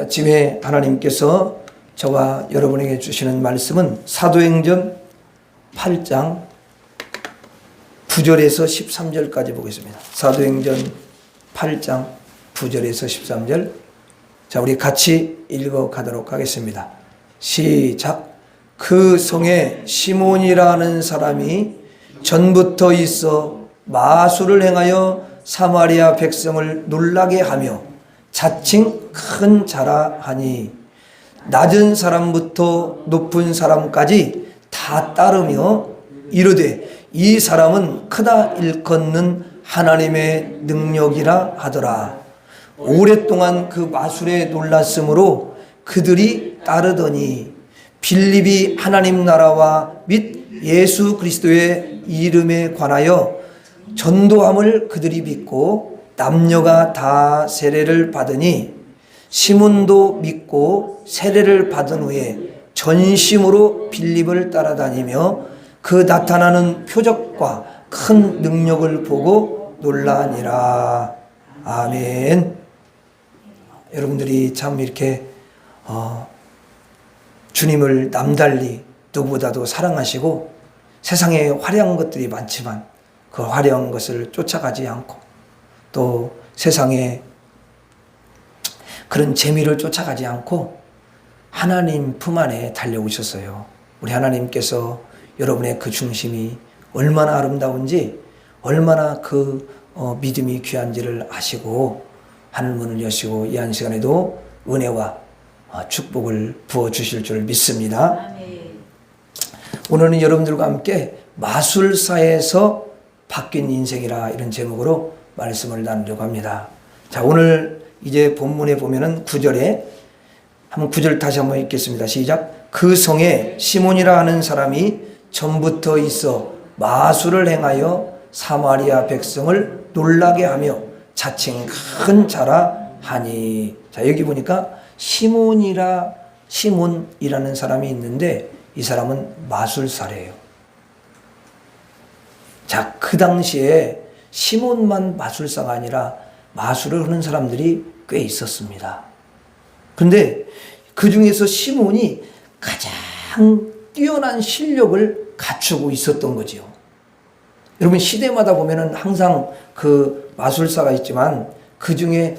아침에 하나님께서 저와 여러분에게 주시는 말씀은 사도행전 8장 9절에서 13절까지 보겠습니다. 사도행전 8장 9절에서 13절. 자, 우리 같이 읽어가도록 하겠습니다. 시작. 그 성에 시몬이라는 사람이 전부터 있어 마술을 행하여 사마리아 백성을 놀라게 하며 자칭 큰 자라 하니 낮은 사람부터 높은 사람까지 다 따르며 이르되 이 사람은 크다 일컫는 하나님의 능력이라 하더라. 오랫동안 그 마술에 놀랐으므로 그들이 따르더니 빌립이 하나님 나라와 및 예수 그리스도의 이름에 관하여 전도함을 그들이 믿고 남녀가 다 세례를 받으니 시몬도 믿고 세례를 받은 후에 전심으로 빌립을 따라다니며 그 나타나는 표적과 큰 능력을 보고 놀라니라. 아멘. 여러분들이 참 이렇게 주님을 남달리 누구보다도 사랑하시고 세상에 화려한 것들이 많지만 그 화려한 것을 쫓아가지 않고 또 세상에 그런 재미를 쫓아가지 않고 하나님 품 안에 달려오셨어요. 우리 하나님께서 여러분의 그 중심이 얼마나 아름다운지 얼마나 그 믿음이 귀한지를 아시고 하늘문을 여시고 이 한 시간에도 은혜와 축복을 부어주실 줄 믿습니다. 아멘. 오늘은 여러분들과 함께 마술사에서 바뀐 인생이라 이런 제목으로 말씀을 나누려고 합니다. 자, 오늘 이제 본문에 보면은 9절에 한번 9절 다시 한번 읽겠습니다. 시작. 그 성에 시몬이라 하는 사람이 전부터 있어 마술을 행하여 사마리아 백성을 놀라게 하며 자칭 큰 자라 하니. 자, 여기 보니까 시몬이라는 사람이 있는데 이 사람은 마술사래요. 자, 그 당시에 시몬만 마술사가 아니라 마술을 하는 사람들이 꽤 있었습니다. 그런데 그 중에서 시몬이 가장 뛰어난 실력을 갖추고 있었던 거지요. 여러분, 시대마다 보면은 항상 그 마술사가 있지만 그 중에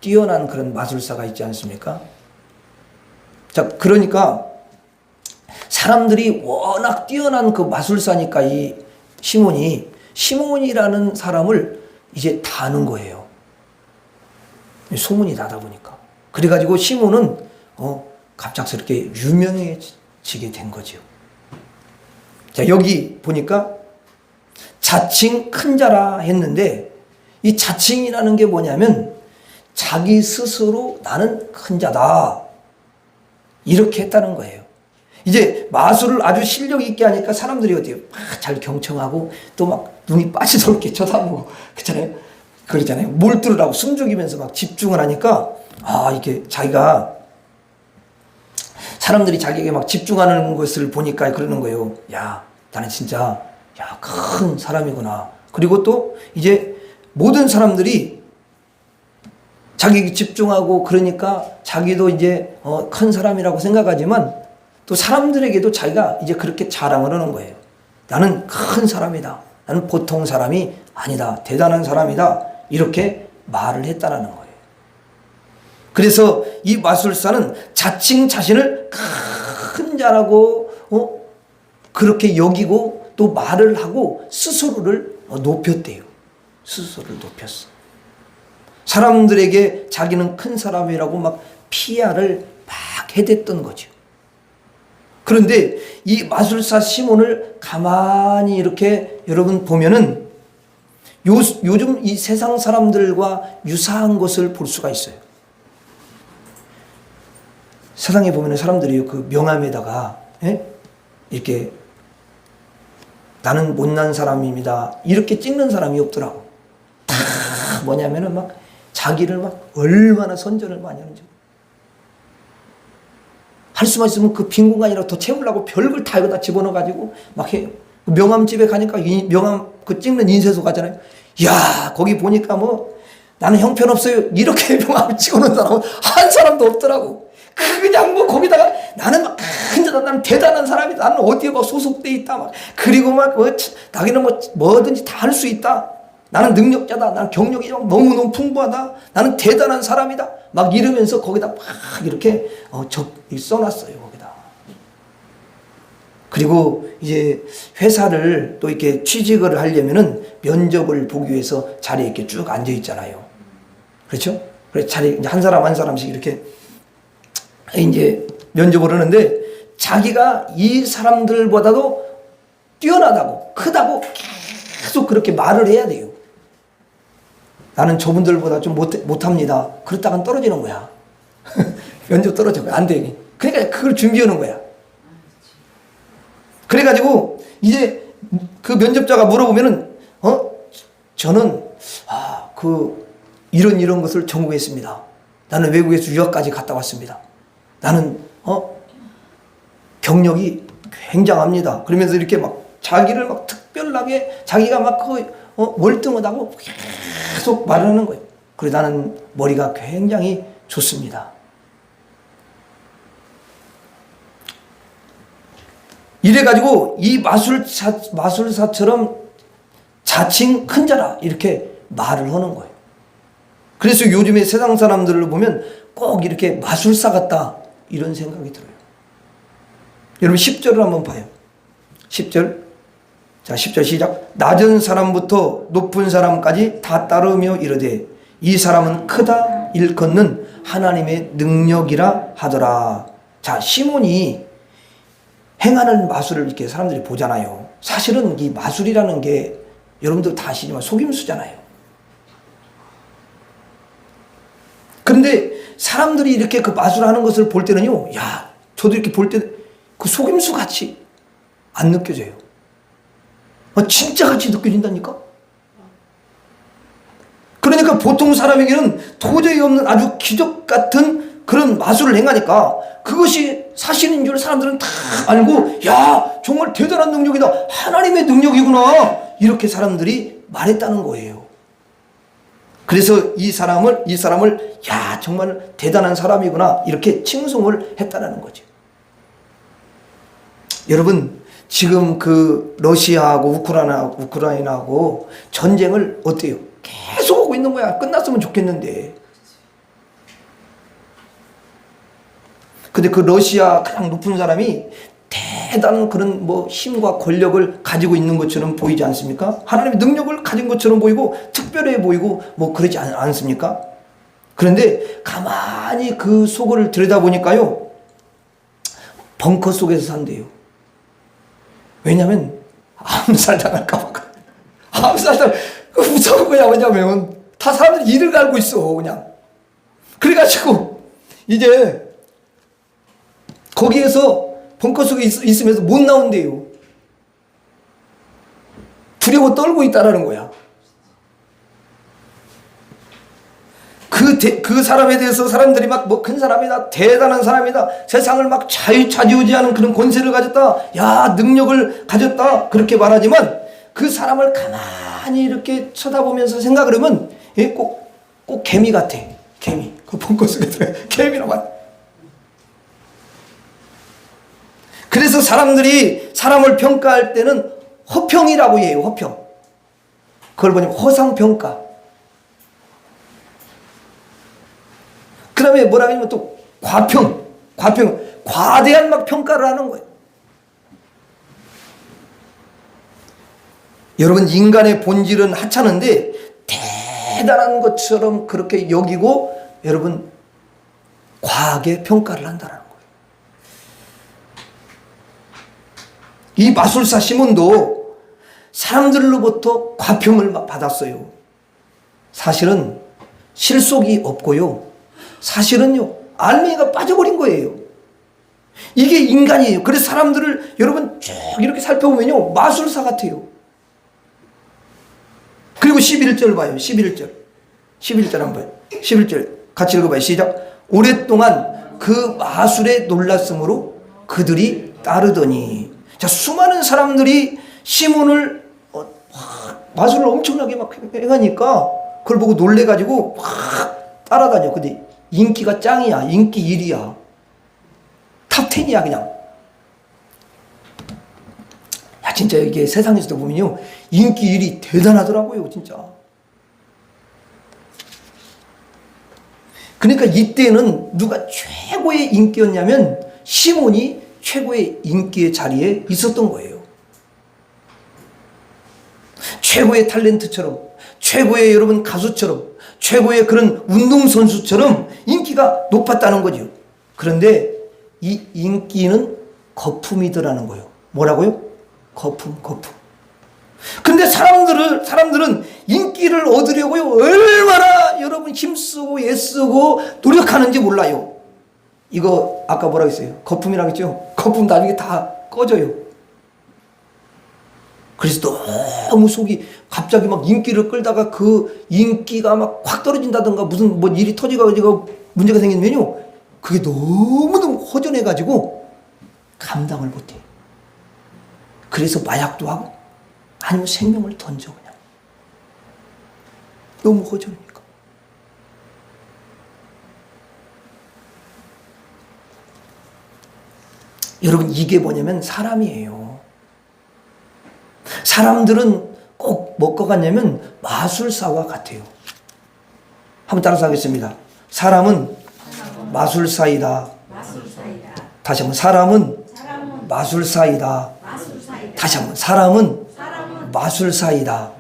뛰어난 그런 마술사가 있지 않습니까? 자, 그러니까 사람들이 워낙 뛰어난 그 마술사니까 이 시몬이라는 사람을 이제 다 아는 거예요. 소문이 나다 보니까. 그래가지고 시몬은 갑작스럽게 유명해지게 된 거죠. 자, 여기 보니까 자칭 큰 자라 했는데 이 자칭이라는 게 뭐냐면 자기 스스로 나는 큰 자다 이렇게 했다는 거예요. 이제 마술을 아주 실력 있게 하니까 사람들이 어때요? 막 잘 경청하고 또 막 눈이 빠지도록 이렇게 쳐다보고 그러잖아요. 몰두를 숨 죽이면서 막 집중을 하니까 이게 자기가 사람들이 자기에게 막 집중하는 것을 보니까 그러는 거예요. 야, 나는 진짜 큰 사람이구나. 그리고 또 이제 모든 사람들이 자기에게 집중하고 그러니까 자기도 이제 큰 사람이라고 생각하지만 또 사람들에게도 자기가 이제 그렇게 자랑을 하는 거예요. 나는 큰 사람이다. 나는 보통 사람이 아니다. 대단한 사람이다. 이렇게 말을 했다라는 거예요. 그래서 이 마술사는 자칭 자신을 큰 자라고 그렇게 여기고 또 말을 하고 스스로를 높였대요. 스스로를 높였어. 사람들에게 자기는 큰 사람이라고 막 PR을 막 해댔던 거죠. 그런데 이 마술사 시몬을 가만히 이렇게 여러분 보면은 요즘 이 세상 사람들과 유사한 것을 볼 수가 있어요. 세상에 보면은 사람들이 그 명함에다가 이렇게 나는 못난 사람입니다. 이렇게 찍는 사람이 없더라고. 다 뭐냐면은 막 자기를 막 얼마나 선전을 많이 하는지. 할 수만 있으면 그 빈 공간이라도 더 채우려고 별걸 다 여기다 집어넣어가지고 막 해요. 명함집에 가니까 이 명함 그 찍는 인쇄소 가잖아요. 야, 거기 보니까 뭐 나는 형편없어요. 이렇게 병 치고는 사람은 한 사람도 없더라고. 그냥 뭐 거기다가 나는 막 나는 대단한 사람이다. 나는 어디에 막 소속돼 있다. 막 그리고 막 뭐 자기는 뭐 뭐든지 다 할 수 있다. 나는 능력자다. 나는 경력이 너무너무 풍부하다. 나는 대단한 사람이다. 막 이러면서 거기다 막 이렇게 써놨어요. 거기다. 그리고 이제 회사를 또 이렇게 취직을 하려면은 면접을 보기 위해서 자리에 이렇게 쭉 앉아 있잖아요. 그렇죠? 그래서 자리 이제 한 사람 한 사람씩 이렇게 이제 면접을 하는데 자기가 이 사람들보다도 뛰어나다고 크다고 계속 그렇게 말을 해야 돼요. 나는 저분들보다 좀 못합니다. 그렇다간 떨어지는 거야. 면접 떨어져. 안 돼. 그러니까 그걸 준비하는 거야. 그래가지고 이제 그 면접자가 물어보면은 저는 이런 것을 전공했습니다. 나는 외국에서 유학까지 갔다 왔습니다. 나는 경력이 굉장합니다. 그러면서 이렇게 막 자기를 막 특별하게 자기가 막 월등하다고 계속 말하는 거예요. 그래 나는 머리가 굉장히 좋습니다. 이래가지고 이 마술사처럼 자칭 큰 자라 이렇게 말을 하는 거예요. 그래서 요즘에 세상 사람들을 보면 꼭 이렇게 마술사 같다 이런 생각이 들어요. 여러분 10절을 한번 봐요. 10절. 자, 10절 시작. 낮은 사람부터 높은 사람까지 다 따르며 이르되 이 사람은 크다 일컫는 하나님의 능력이라 하더라. 자, 시몬이 행하는 마술을 이렇게 사람들이 보잖아요. 사실은 이 마술이라는 게 여러분들 다 아시지만 속임수잖아요. 그런데 사람들이 이렇게 그 마술하는 것을 볼 때는요, 야, 저도 이렇게 볼 때 그 속임수 같이 안 느껴져요. 진짜 같이 느껴진다니까? 그러니까 보통 사람에게는 도저히 없는 아주 기적 같은 그런 마술을 행하니까 그것이 사실인 줄 사람들은 다 알고, 야, 정말 대단한 능력이다. 하나님의 능력이구나. 이렇게 사람들이 말했다는 거예요. 그래서 이 사람을, 야, 정말 대단한 사람이구나. 이렇게 칭송을 했다는 거죠. 여러분, 지금 그 러시아하고 우크라이나하고 전쟁을 어때요? 계속 하고 있는 거야. 끝났으면 좋겠는데. 근데 그 러시아 가장 높은 사람이 대단한 그런 뭐 힘과 권력을 가지고 있는 것처럼 보이지 않습니까? 하나님의 능력을 가진 것처럼 보이고 특별해 보이고 뭐 그러지 않습니까? 그런데 가만히 그 속을 들여다보니까요, 벙커 속에서 산대요. 왜냐면 암살당할까봐. 암살당 무서운 거야. 왜냐면 다 사람들이 이를 갈고 있어. 그냥 그래가지고 이제 거기에서 벙커 속에 있으면서 못 나온대요. 두려워 떨고 있다라는 거야. 그 사람에 대해서 사람들이 막 뭐 큰 사람이다, 대단한 사람이다, 세상을 막 좌지우지하는 그런 권세를 가졌다, 야, 능력을 가졌다, 그렇게 말하지만 그 사람을 가만히 이렇게 쳐다보면서 생각을 하면 꼭 개미 같아. 개미. 그 벙커 속에 들어가 개미라만. 그래서 사람들이 사람을 평가할 때는 허평이라고 해요. 허평. 그걸 보면 허상평가. 그 다음에 뭐라고 하면 또 과평. 과대한 막 평가를 하는 거예요. 여러분, 인간의 본질은 하찮은데 대단한 것처럼 그렇게 여기고 여러분 과하게 평가를 한다는 거예요. 이 마술사 시몬도 사람들로부터 과평을 막 받았어요. 사실은 실속이 없고요. 사실은요, 알맹이가 빠져버린 거예요. 이게 인간이에요. 그래서 사람들을 여러분 쭉 이렇게 살펴보면요, 마술사 같아요. 그리고 11절 봐요. 11절 한번 봐요. 11절 같이 읽어봐요. 시작. 오랫동안 그 마술에 놀랐으므로 그들이 따르더니. 자, 수많은 사람들이 시몬을 마술을 엄청나게 막 행하니까 그걸 보고 놀래가지고 막 따라다녀. 근데 인기가 짱이야. 인기 1위야. 탑 10이야 그냥. 야 진짜 이게 세상에서도 보면요 인기 1위 대단하더라고요 진짜. 그러니까 이때는 누가 최고의 인기였냐면 시몬이 최고의 인기의 자리에 있었던 거예요. 최고의 탤런트처럼, 최고의 여러분 가수처럼, 최고의 그런 운동선수처럼 인기가 높았다는 거죠. 그런데 이 인기는 거품이더라는 거예요. 뭐라고요? 거품. 근데 사람들은 인기를 얻으려고요 얼마나 여러분 힘쓰고 애쓰고 노력하는지 몰라요. 이거 아까 뭐라고 했어요? 거품이라고 했죠? 거품 나중에 다 꺼져요. 그래서 너무 속이 갑자기 막 인기를 끌다가 그 인기가 막 확 떨어진다든가 무슨 뭐 일이 터지가지고 문제가 생기면요 그게 너무너무 허전해가지고 감당을 못해. 그래서 마약도 하고 아니면 생명을 던져 그냥. 너무 허전하니까. 여러분 이게 뭐냐면 사람이에요. 사람들은 꼭 뭐가 같냐면 마술사와 같아요. 한번 따라서 하겠습니다. 사람은 마술사이다. 다시 한번 사람은 마술사이다. 다시 한번 사람은 마술사이다.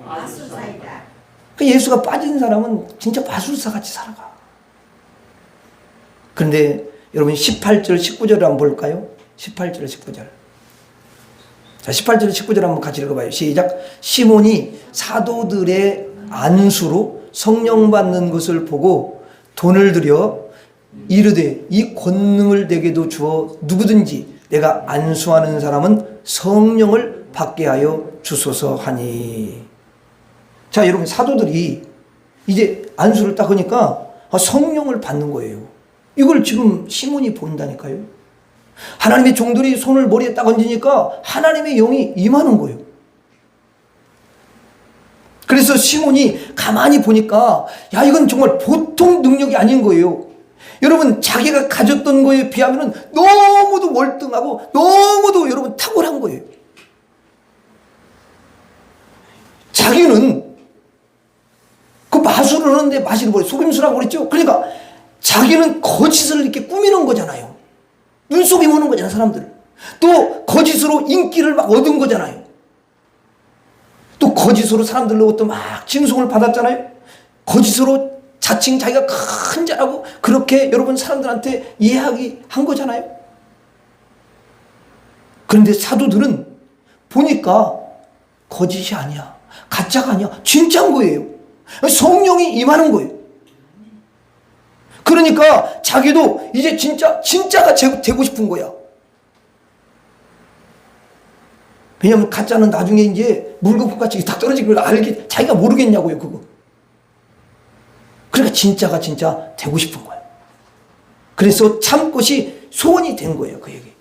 예수가 빠진 사람은 진짜 마술사같이 살아가. 그런데 여러분 18절 19절을 한번 볼까요? 18절 19절. 자 18절 19절 한번 같이 읽어봐요. 시작. 시몬이 사도들의 안수로 성령 받는 것을 보고 돈을 들여 이르되 이 권능을 내게도 주어 누구든지 내가 안수하는 사람은 성령을 받게 하여 주소서 하니. 자 여러분 사도들이 이제 안수를 딱 하니까 성령을 받는 거예요. 이걸 지금 시몬이 본다니까요. 하나님의 종들이 손을 머리에 딱 얹으니까 하나님의 영이 임하는 거예요. 그래서 시몬이 가만히 보니까 야 이건 정말 보통 능력이 아닌 거예요. 여러분 자기가 가졌던 거에 비하면 너무도 월등하고 너무도 여러분 탁월한 거예요. 자기는 그 마술을 하는데 마시는 거예요. 속임수라고 그랬죠. 그러니까 자기는 거짓을 이렇게 꾸미는 거잖아요. 눈속임 오는 거잖아요 사람들. 또 거짓으로 인기를 막 얻은 거잖아요. 또 거짓으로 사람들로부터 막 칭송을 받았잖아요. 거짓으로 자칭 자기가 큰 자라고 그렇게 여러분 사람들한테 이야기한 거잖아요. 그런데 사도들은 보니까 거짓이 아니야. 가짜가 아니야. 진짜인 거예요. 성령이 임하는 거예요. 그러니까 자기도 이제 진짜가 되고 싶은 거야. 왜냐면 가짜는 나중에 이제 물거품같이 딱 떨어지는 걸 알게 자기가 모르겠냐고요 그거. 그러니까 진짜가 진짜 되고 싶은 거야. 그래서 참 것이 소원이 된 거예요 그에게.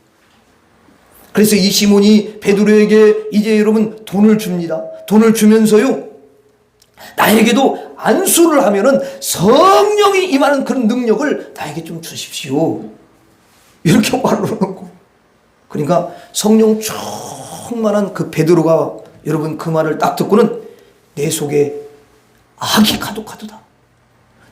그래서 이 시몬이 베드로에게 이제 여러분 돈을 줍니다. 돈을 주면서요 나에게도 안수를 하면은 성령이 임하는 그런 능력을 나에게 좀 주십시오. 이렇게 말을 하는 거. 그러니까 성령 충만한 그 베드로가 여러분 그 말을 딱 듣고는 내 속에 악이 가득하도다.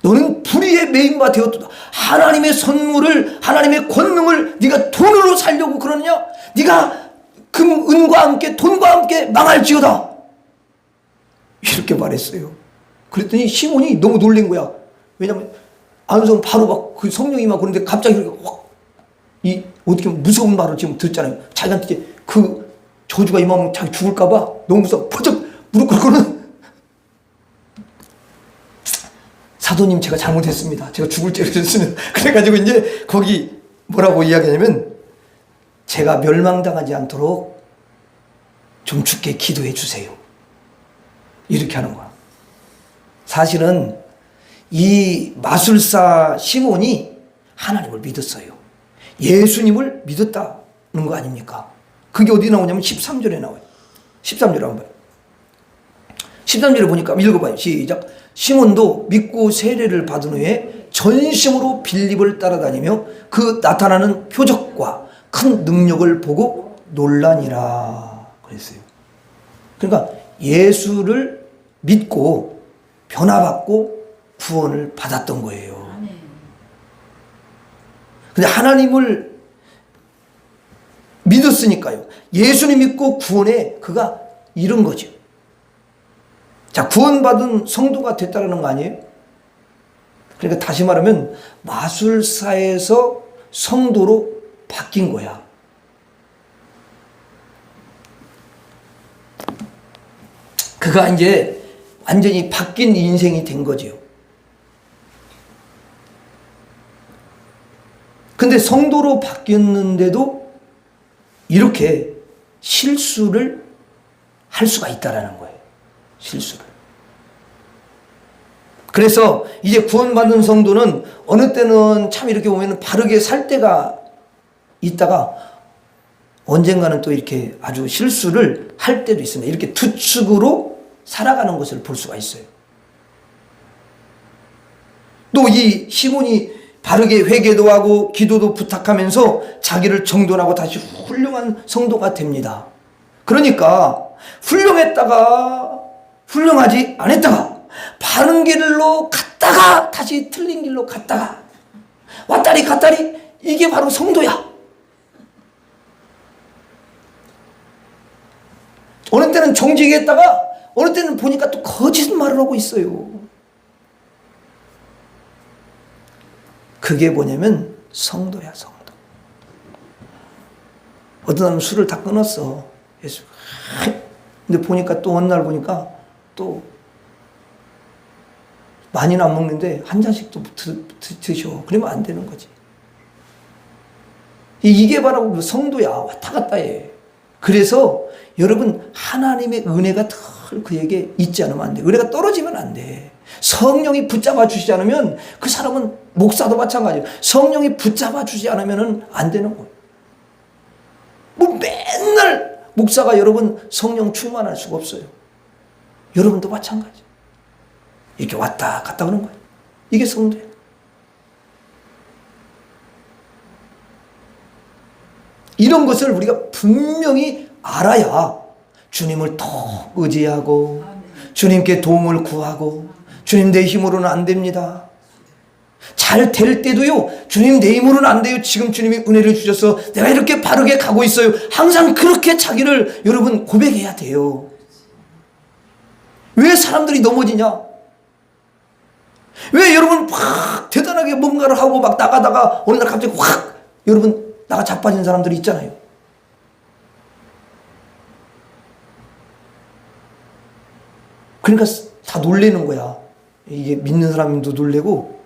너는 불의의 매인바 되었도다. 하나님의 선물을 하나님의 권능을 네가 돈으로 살려고 그러느냐? 네가 금 은과 함께 돈과 함께 망할지어다. 이렇게 말했어요. 그랬더니 시몬이 너무 놀란 거야. 왜냐면 안성 바로 막 그 성령이 막 그런데 갑자기 이렇게 확 이 어떻게 무서운 말을 지금 듣잖아요. 자기한테 이제 그 저주가 임하면 자기 죽을까봐 너무 무서워. 퍼쩍 무릎 꿇고는 사도님 제가 잘못했습니다. 제가 죽을 죄를 졌습니다. 그래가지고 이제 거기 뭐라고 이야기하냐면 제가 멸망당하지 않도록 좀 죽게 기도해 주세요. 이렇게 하는 거야. 사실은 이 마술사 시몬이 하나님을 믿었어요. 예수님을 믿었다는 거 아닙니까? 그게 어디 나오냐면 13절에 나와요. 13절에 한번 봐요. 13절에 보니까 읽어봐요. 시작. 시몬도 믿고 세례를 받은 후에 전심으로 빌립을 따라다니며 그 나타나는 표적과 큰 능력을 보고 놀라니라 그랬어요. 그러니까 예수를 믿고 변화받고 구원을 받았던 거예요. 근데 하나님을 믿었으니까요. 예수님 믿고 구원에 그가 이른 거죠. 자, 구원받은 성도가 됐다는 거 아니에요? 그러니까 다시 말하면 마술사에서 성도로 바뀐 거야. 그가 이제 완전히 바뀐 인생이 된 거지요. 근데 성도로 바뀌었는데도 이렇게 실수를 할 수가 있다라는 거예요. 실수를. 그래서 이제 구원받은 성도는 어느 때는 참 이렇게 보면 바르게 살 때가 있다가 언젠가는 또 이렇게 아주 실수를 할 때도 있습니다. 이렇게 두 축으로 살아가는 것을 볼 수가 있어요. 또 이 시몬이 바르게 회개도 하고 기도도 부탁하면서 자기를 정돈하고 다시 훌륭한 성도가 됩니다. 그러니까 훌륭했다가 훌륭하지 않았다가 바른 길로 갔다가 다시 틀린 길로 갔다가 왔다리 갔다리, 이게 바로 성도야. 어느 때는 정직히 했다가 어느 때는 보니까 또 거짓말을 하고 있어요. 그게 뭐냐면 성도야, 성도. 어떤 사람은 술을 다 끊었어. 예수. 근데 보니까 또 어느 날 보니까 또 많이는 안 먹는데 한 잔씩 또 드셔. 그러면 안 되는 거지. 이게 바로 성도야. 왔다 갔다 해. 그래서 여러분, 하나님의 은혜가 늘 그에게 있지 않으면 안 돼. 은혜가 떨어지면 안 돼. 성령이 붙잡아 주시지 않으면 그 사람은, 목사도 마찬가지예요. 성령이 붙잡아 주지 않으면 안 되는 거예요. 뭐 맨날 목사가 여러분 성령 충만할 수가 없어요. 여러분도 마찬가지. 이렇게 왔다 갔다 하는 거예요. 이게 성도예요. 이런 것을 우리가 분명히 알아야 주님을 더 의지하고 주님께 도움을 구하고, 주님 내 힘으로는 안 됩니다. 잘 될 때도요, 주님 내 힘으로는 안 돼요. 지금 주님이 은혜를 주셔서 내가 이렇게 바르게 가고 있어요. 항상 그렇게 자기를 여러분 고백해야 돼요. 왜 사람들이 넘어지냐? 왜 여러분 확 대단하게 뭔가를 하고 막 나가다가 어느 날 갑자기 확 여러분 나가 자빠진 사람들이 있잖아요. 그러니까 다 놀래는 거야. 이게 믿는 사람도 놀래고,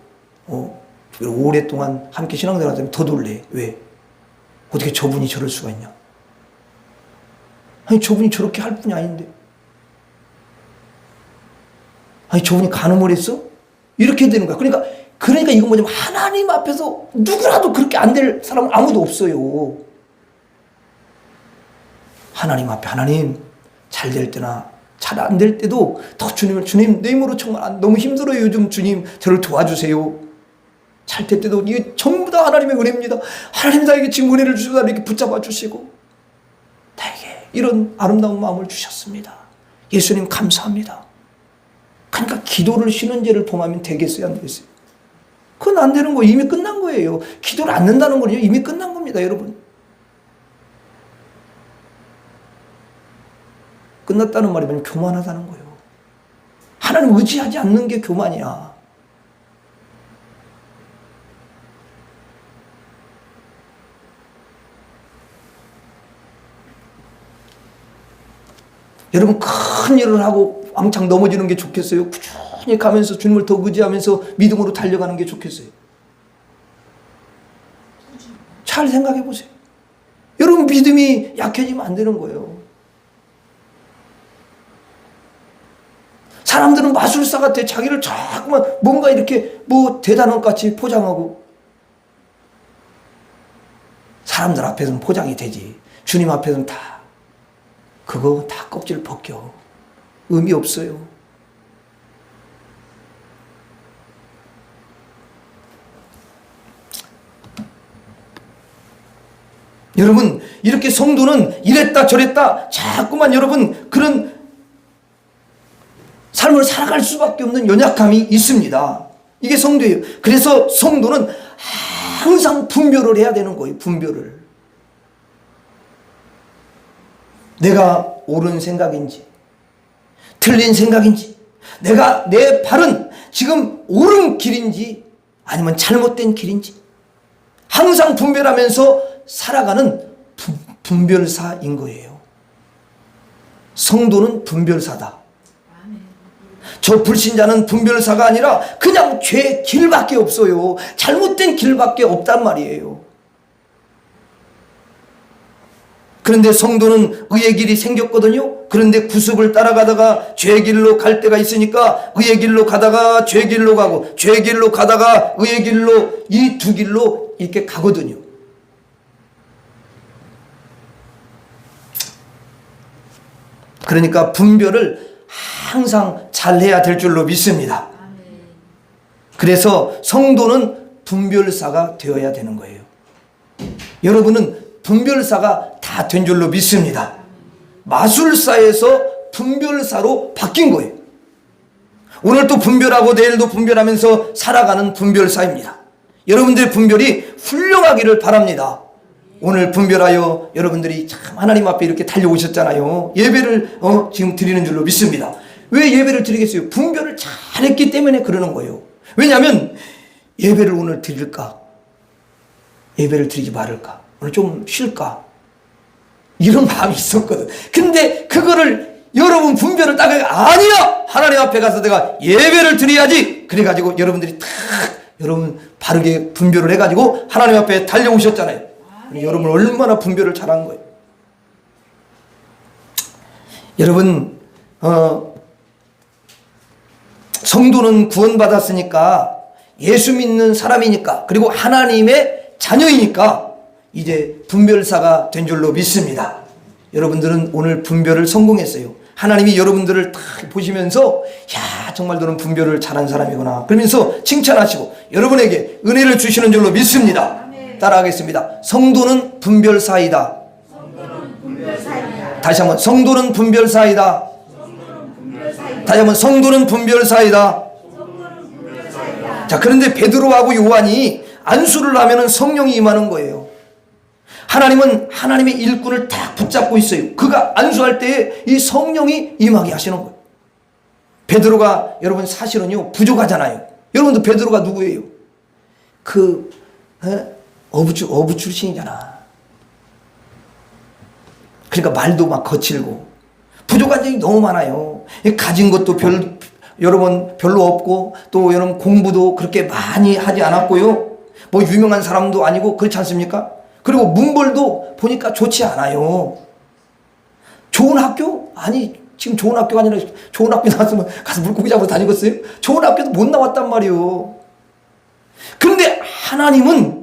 오랫동안 함께 신앙생활 하다 보면 더 놀래. 왜? 어떻게 저분이 저럴 수가 있냐? 아니, 저분이 저렇게 할 분이 아닌데. 아니, 저분이 간음을 했어? 이렇게 되는 거야. 그러니까 이건 뭐냐면, 하나님 앞에서 누구라도 그렇게 안 될 사람은 아무도 없어요. 하나님 앞에, 하나님, 잘 될 때나 잘 안 될 때도 더 주님 내 힘으로 정말 너무 힘들어요. 요즘 주님 저를 도와주세요. 잘 될 때도 이게 전부 다 하나님의 은혜입니다. 하나님 나에게 지금 은혜를 주시고 이렇게 붙잡아 주시고 나에게 이런 아름다운 마음을 주셨습니다. 예수님 감사합니다. 그러니까 기도를 쉬는 죄를 범하면 되겠어요, 안 되겠어요? 그건 안 되는 거예요. 이미 끝난 거예요. 기도를 안 는다는 거는요, 이미 끝난 겁니다, 여러분. 끝났다는 말이면 교만하다는 거예요. 하나님 의지하지 않는 게 교만이야. 여러분, 큰 일을 하고 왕창 넘어지는 게 좋겠어요? 꾸준히 가면서 주님을 더 의지하면서 믿음으로 달려가는 게 좋겠어요? 잘 생각해 보세요. 여러분, 믿음이 약해지면 안 되는 거예요. 사람들은 마술사 같아. 자기를 자꾸만 뭔가 이렇게 뭐 대단한 것 같이 포장하고. 사람들 앞에서는 포장이 되지. 주님 앞에서는 그거 다 껍질 벗겨. 의미 없어요. 여러분, 이렇게 성도는 이랬다 저랬다 자꾸만 여러분 그런 삶을 살아갈 수밖에 없는 연약함이 있습니다. 이게 성도예요. 그래서 성도는 항상 분별을 해야 되는 거예요. 분별을. 내가 옳은 생각인지 틀린 생각인지, 내가 내 발은 지금 옳은 길인지 아니면 잘못된 길인지 항상 분별하면서 살아가는 분별사인 거예요. 성도는 분별사다. 저 불신자는 분별사가 아니라 그냥 죄 길밖에 없어요. 잘못된 길밖에 없단 말이에요. 그런데 성도는 의의 길이 생겼거든요. 그런데 구습을 따라가다가 죄 길로 갈 때가 있으니까 의의 길로 가다가 죄 길로 가고 죄 길로 가다가 의의 길로, 이 두 길로 이렇게 가거든요. 그러니까 분별을 항상 잘해야 될 줄로 믿습니다. 그래서 성도는 분별사가 되어야 되는 거예요. 여러분은 분별사가 다 된 줄로 믿습니다. 마술사에서 분별사로 바뀐 거예요. 오늘도 분별하고 내일도 분별하면서 살아가는 분별사입니다. 여러분들의 분별이 훌륭하기를 바랍니다. 오늘 분별하여 여러분들이 참 하나님 앞에 이렇게 달려오셨잖아요. 예배를 지금 드리는 줄로 믿습니다. 왜 예배를 드리겠어요? 분별을 잘했기 때문에 그러는 거예요. 왜냐하면 예배를 오늘 드릴까? 예배를 드리지 말을까? 오늘 좀 쉴까? 이런 마음이 있었거든. 근데 그거를 여러분 분별을 딱 아니야! 하나님 앞에 가서 내가 예배를 드려야지! 그래가지고 여러분들이 탁 여러분 바르게 분별을 해가지고 하나님 앞에 달려오셨잖아요. 여러분 얼마나 분별을 잘한 거예요. 여러분 성도는 구원받았으니까 예수 믿는 사람이니까 그리고 하나님의 자녀이니까 이제 분별사가 된 줄로 믿습니다. 여러분들은 오늘 분별을 성공했어요. 하나님이 여러분들을 딱 보시면서 야 정말 너는 분별을 잘한 사람이구나 그러면서 칭찬하시고 여러분에게 은혜를 주시는 줄로 믿습니다. 따라하겠습니다. 성도는 분별사이다. 다시 한번 성도는 분별사이다. 다시 한번 성도는 분별사이다. 자, 그런데 베드로하고 요한이 안수를 하면은 성령이 임하는 거예요. 하나님은 하나님의 일꾼을 딱 붙잡고 있어요. 그가 안수할 때에 이 성령이 임하게 하시는 거예요. 베드로가 여러분 사실은요 부족하잖아요. 여러분도 베드로가 누구예요? 어부 출신이잖아. 그러니까 말도 막 거칠고 부족한 점이 너무 많아요. 가진 것도 여러분 별로 없고 또 여러분 공부도 그렇게 많이 하지 않았고요. 뭐 유명한 사람도 아니고 그렇지 않습니까? 그리고 문벌도 보니까 좋지 않아요. 좋은 학교? 아니 지금 좋은 학교가 아니라 좋은 학교 나왔으면 가서 물고기 잡으러 다니겠어요? 좋은 학교도 못 나왔단 말이에요. 그런데 하나님은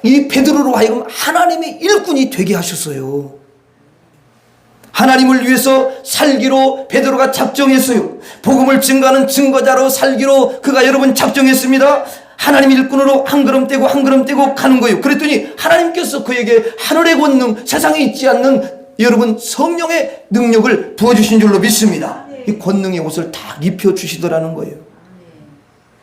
이 베드로로 하여금 하나님의 일꾼이 되게 하셨어요. 하나님을 위해서 살기로 베드로가 작정했어요. 복음을 증거하는 증거자로 살기로 그가 여러분 작정했습니다. 하나님 일꾼으로 한 걸음 떼고 한 걸음 떼고 가는 거예요. 그랬더니 하나님께서 그에게 하늘의 권능, 세상에 있지 않는 여러분 성령의 능력을 부어주신 줄로 믿습니다. 이 권능의 옷을 다 입혀주시더라는 거예요.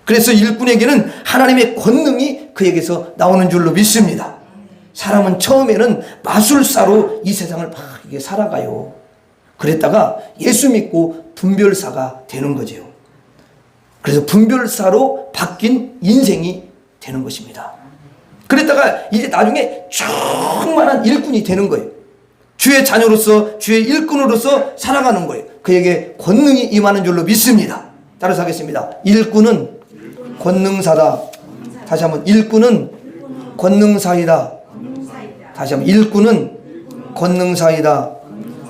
그래서 일꾼에게는 하나님의 권능이 그에게서 나오는 줄로 믿습니다. 사람은 처음에는 마술사로 이 세상을 막 이게 살아가요. 그랬다가 예수 믿고 분별사가 되는 거죠. 그래서 분별사로 바뀐 인생이 되는 것입니다. 그랬다가 이제 나중에 충만한 일꾼이 되는 거예요. 주의 자녀로서 주의 일꾼으로서 살아가는 거예요. 그에게 권능이 임하는 줄로 믿습니다. 따라서 하겠습니다. 일꾼은 권능사다. 다시 한번 일꾼은 권능사이다. 다시 한번 일꾼은 권능사이다.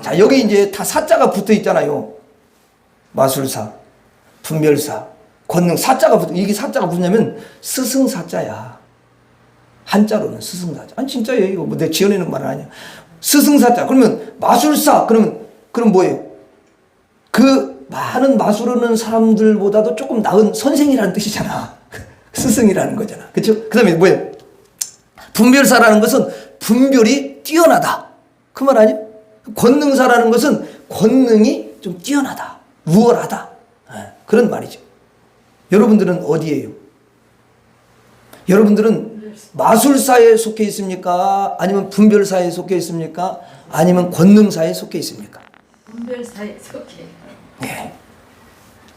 자, 여기 이제 다 사자가 붙어 있잖아요. 마술사, 분별사, 권능, 사자가 붙어. 이게 사자가 붙냐면 스승사자야. 한자로는 스승사자. 아니 진짜예요. 이거 뭐 내 지어내는 말은 아니야. 스승사자. 그러면 마술사. 그럼 뭐예요? 그 많은 마술하는 사람들보다도 조금 나은 선생이라는 뜻이잖아. 스승이라는 거잖아. 그렇죠? 그 다음에 뭐예요? 분별사라는 것은 분별이 뛰어나다. 그 말 아니에요? 권능사라는 것은 권능이 좀 뛰어나다. 우월하다. 그런 말이죠. 여러분들은 어디예요? 여러분들은 마술사에 속해 있습니까? 아니면 분별사에 속해 있습니까? 아니면 권능사에 속해 있습니까? 분별사에 속해. 네.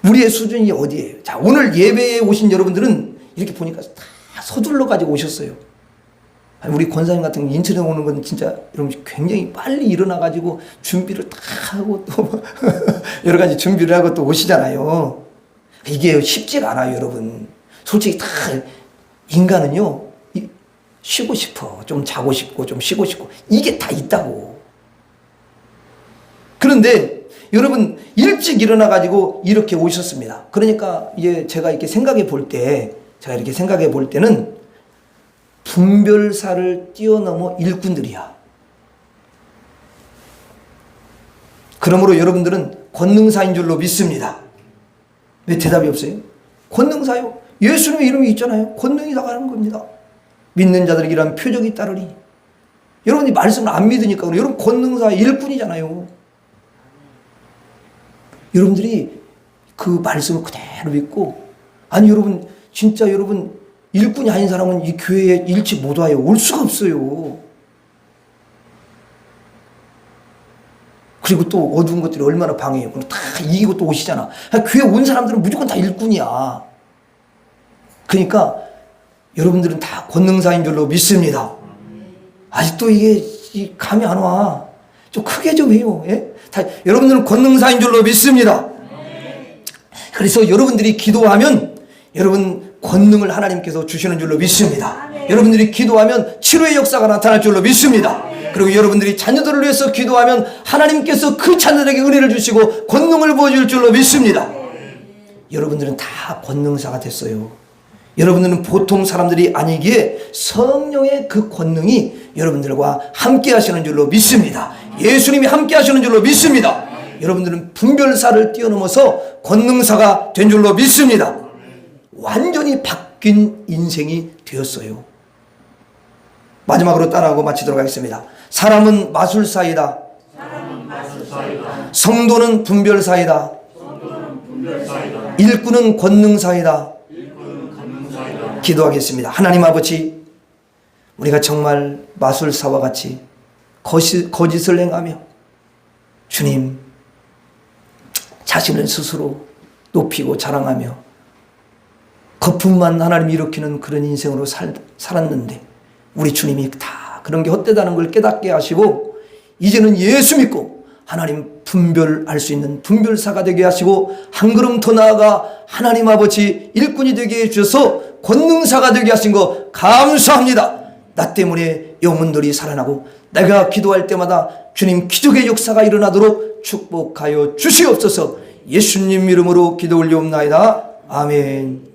우리의 수준이 어디예요? 자, 오늘 예배에 오신 여러분들은 이렇게 보니까 다 서둘러 가지고 오셨어요. 우리 권사님 같은 인천에 오는 건 진짜 여러분 굉장히 빨리 일어나 가지고 준비를 다 하고 또 여러 가지 준비를 하고 또 오시잖아요. 이게 쉽지가 않아요, 여러분. 솔직히 다 인간은요, 쉬고 싶어. 좀 자고 싶고, 좀 쉬고 싶고. 이게 다 있다고. 그런데 여러분, 일찍 일어나가지고 이렇게 오셨습니다. 그러니까 이제 제가 이렇게 생각해 볼 때는 분별사를 뛰어넘어 일꾼들이야. 그러므로 여러분들은 권능사인 줄로 믿습니다. 왜 대답이 없어요? 권능사요. 예수님의 이름이 있잖아요. 권능이 나가는 겁니다. 믿는 자들에게란 표적이 따르니. 여러분이 말씀을 안 믿으니까 여러분 권능사 일꾼이잖아요. 여러분들이 그 말씀을 그대로 믿고, 아니 여러분 진짜 여러분 일꾼이 아닌 사람은 이 교회에 일찍 못 와요. 올 수가 없어요. 그리고 또 어두운 것들이 얼마나 방해해요. 그럼 다 이기고 또 오시잖아. 교회 온 사람들은 무조건 다 일꾼이야. 그러니까 여러분들은 다 권능사인 줄로 믿습니다. 아직도 이게 감이 안 와. 좀 크게 좀 해요. 예? 다, 여러분들은 권능사인 줄로 믿습니다. 그래서 여러분들이 기도하면 여러분 권능을 하나님께서 주시는 줄로 믿습니다. 여러분들이 기도하면 치료의 역사가 나타날 줄로 믿습니다. 그리고 여러분들이 자녀들을 위해서 기도하면 하나님께서 그 자녀들에게 은혜를 주시고 권능을 보여줄 줄로 믿습니다. 여러분들은 다 권능사가 됐어요. 여러분들은 보통 사람들이 아니기에 성령의 그 권능이 여러분들과 함께 하시는 줄로 믿습니다. 예수님이 함께 하시는 줄로 믿습니다. 여러분들은 분별사를 뛰어넘어서 권능사가 된 줄로 믿습니다. 완전히 바뀐 인생이 되었어요. 마지막으로 따라하고 마치도록 하겠습니다. 사람은 마술사이다. 성도는 분별사이다. 일꾼은 권능사이다. 기도하겠습니다. 하나님 아버지, 우리가 정말 마술사와 같이 거짓을 행하며 주님 자신을 스스로 높이고 자랑하며 거품만 하나님 일으키는 그런 인생으로 살았는데 우리 주님이 다 그런 게 헛되다는 걸 깨닫게 하시고 이제는 예수 믿고 하나님 분별할 수 있는 분별사가 되게 하시고 한 걸음 더 나아가 하나님 아버지 일꾼이 되게 해주셔서 권능사가 되게 하신 거 감사합니다. 나 때문에 영혼들이 살아나고 내가 기도할 때마다 주님 기적의 역사가 일어나도록 축복하여 주시옵소서. 예수님 이름으로 기도 올리옵나이다. 아멘.